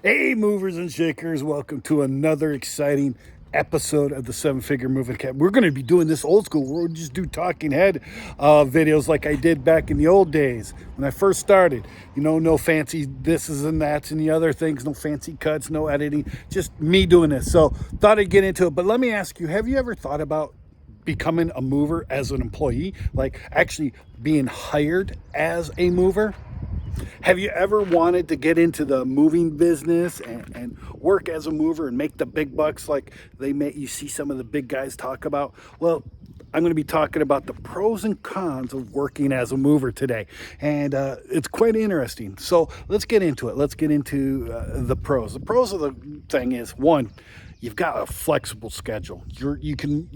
Hey, movers and shakers, welcome to another exciting episode of the Seven Figure Moving Camp. We're going to be doing this old school. We'll just do talking head videos like I did back in the old days when I first started. You know, no fancy thises and that's and the other things, no fancy cuts, no editing, just me doing this. So thought I'd get into it. But let me ask you, have you ever thought about becoming a mover as an employee, like actually being hired as a mover? Have you ever wanted to get into the moving business and work as a mover and make the big bucks like you see some of the big guys talk about? Well, I'm going to be talking about the pros and cons of working as a mover today. And it's quite interesting. So let's get into it. Let's get into the pros. The pros of the thing is, one, you've got a flexible schedule. You can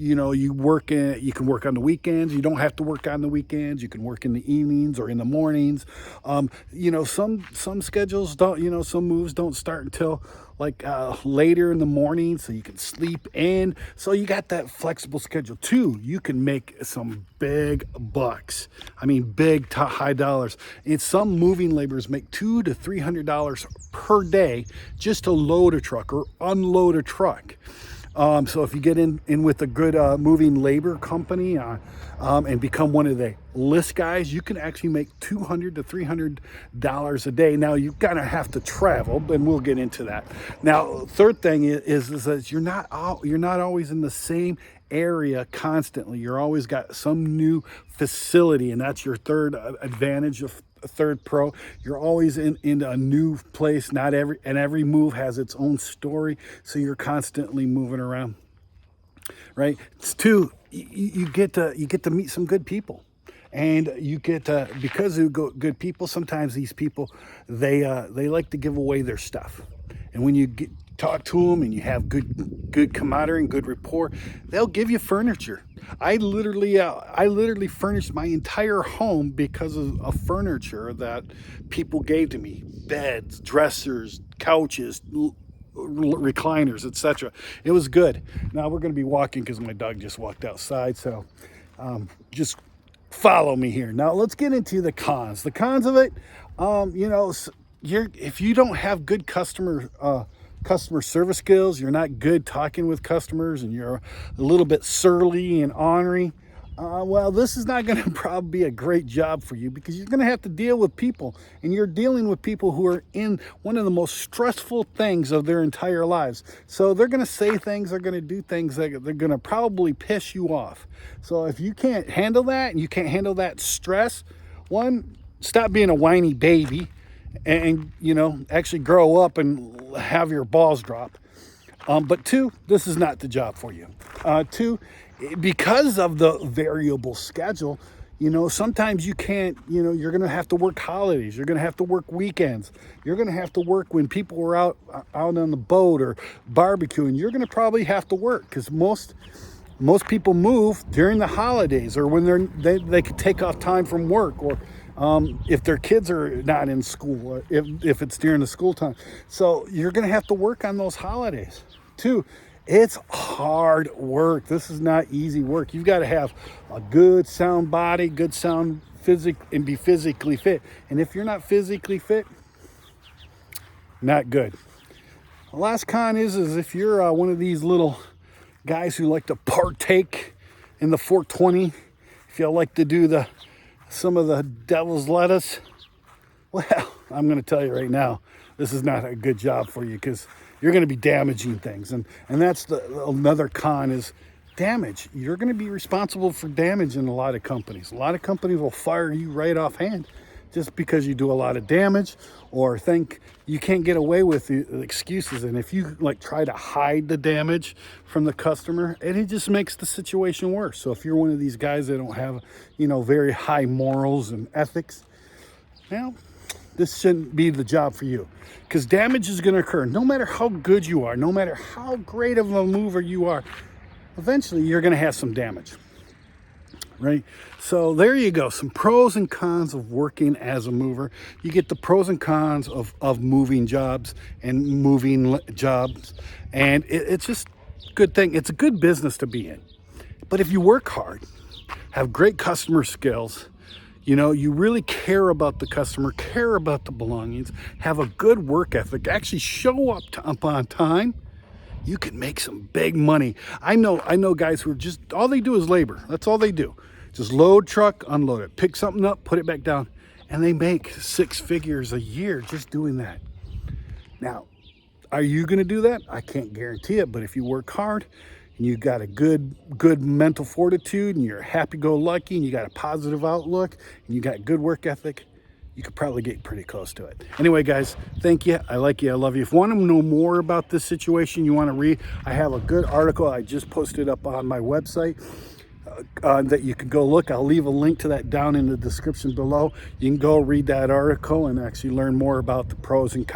work on the weekends. You don't have to work on the weekends. You can work in the evenings or in the mornings. Some schedules don't. Some moves don't start until later in the morning, so you can sleep in. So you got that flexible schedule. Two, you can make some big bucks. I mean, big to high dollars. And some moving laborers make $200 to $300 per day just to load a truck or unload a truck. So if you get in with a good moving labor company and become one of the list guys, you can actually make $200 to $300 a day. Now you're gonna have to travel, and we'll get into that. Now, third thing is that you're not always in the same area constantly. You're always got some new facility, and that's your third advantage of a third pro. You're always in a new place. Not every move has its own story, so you're constantly moving around, right? It's two, you get to meet some good people, and you get to, because of good people, sometimes these people they like to give away their stuff, and when you talk to them and you have good camaraderie and good rapport, they'll give you furniture. I literally furnished my entire home because of furniture that people gave to me: beds, dressers, couches, recliners, etc. It was good. Now we're going to be walking because my dog just walked outside, so just follow me here. Now let's get into the cons. The cons of it, if you don't have good customer service skills, you're not good talking with customers, and you're a little bit surly and ornery, well, this is not going to probably be a great job for you, because you're going to have to deal with people, and you're dealing with people who are in one of the most stressful things of their entire lives. So they're going to say things, they're going to do things that they're going to probably piss you off. So if you can't handle that, and you can't handle that stress, one, stop being a whiny baby and actually grow up and have your balls drop. But two, this is not the job for you. Two, because of the variable schedule, sometimes you can't, you're going to have to work holidays. You're going to have to work weekends. You're going to have to work when people are out on the boat or barbecuing. You're going to probably have to work, because most people move during the holidays, or when they could take off time from work, or if their kids are not in school, or if it's during the school time. So you're going to have to work on those holidays. Two, it's hard work. This is not easy work. You've got to have a good sound body, good sound and be physically fit. And if you're not physically fit, not good. The last con is if you're one of these little guys who like to partake in the 420, if you like to do some of the devil's lettuce, well, I'm going to tell you right now, this is not a good job for you, because you're going to be damaging things. And that's another con is damage. You're going to be responsible for damage in a lot of companies. A lot of companies will fire you right offhand just because you do a lot of damage, or think you can't get away with the excuses. And if you try to hide the damage from the customer, it just makes the situation worse. So if you're one of these guys that don't have, very high morals and ethics, now this shouldn't be the job for you, because damage is going to occur. No matter how good you are, no matter how great of a mover you are, eventually you're going to have some damage. Right? So there you go. Some pros and cons of working as a mover. You get the pros and cons of moving jobs and moving jobs. And it's just a good thing. It's a good business to be in. But if you work hard, have great customer skills, You know, you really care about the customer, care about the belongings, have a good work ethic, actually show up on time, you can make some big money. I know guys who are just, all they do is labor. That's all they do. Just load truck, unload it, pick something up, put it back down, and they make 6 figures a year just doing that. Now, are you going to do that? I can't guarantee it, but if you work hard and you got a good mental fortitude and you're happy-go-lucky and you got a positive outlook and you got good work ethic, you could probably get pretty close to it. Anyway, guys, thank you. I like you. I love you. If you want to know more about this situation, you want to read, I have a good article I just posted up on my website that you can go look. I'll leave a link to that down in the description below. You can go read that article and actually learn more about the pros and cons.